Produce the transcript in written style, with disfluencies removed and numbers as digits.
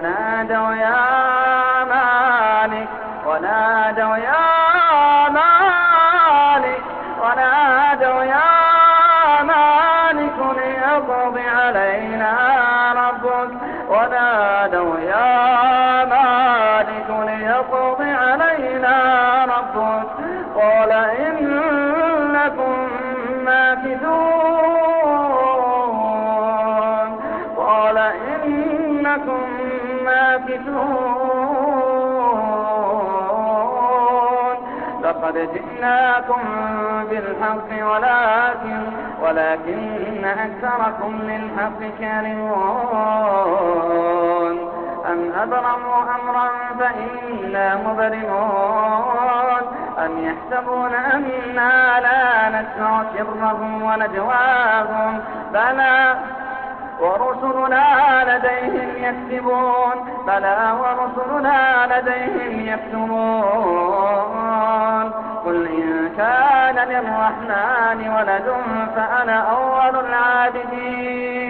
ونادوا يا مالك ونادوا يا مالك ونادوا يا مالك ليقض علينا ربك ونادوا يا مالك ليقض علينا ربك قال إنكم ماكثون قال إنكم ماكثون لقد جئناكم بالحق ولكن أكثركم للحق كارهون أم أبرموا أمرا فإنا مبرمون أم يحسبون أنا لا نسمع سرهم ونجواهم بلى ورسلنا لديهم يكتبون بلى ورسلنا لديهم يكتبون قل إن كان للرحمن ولد فأنا أول العابدين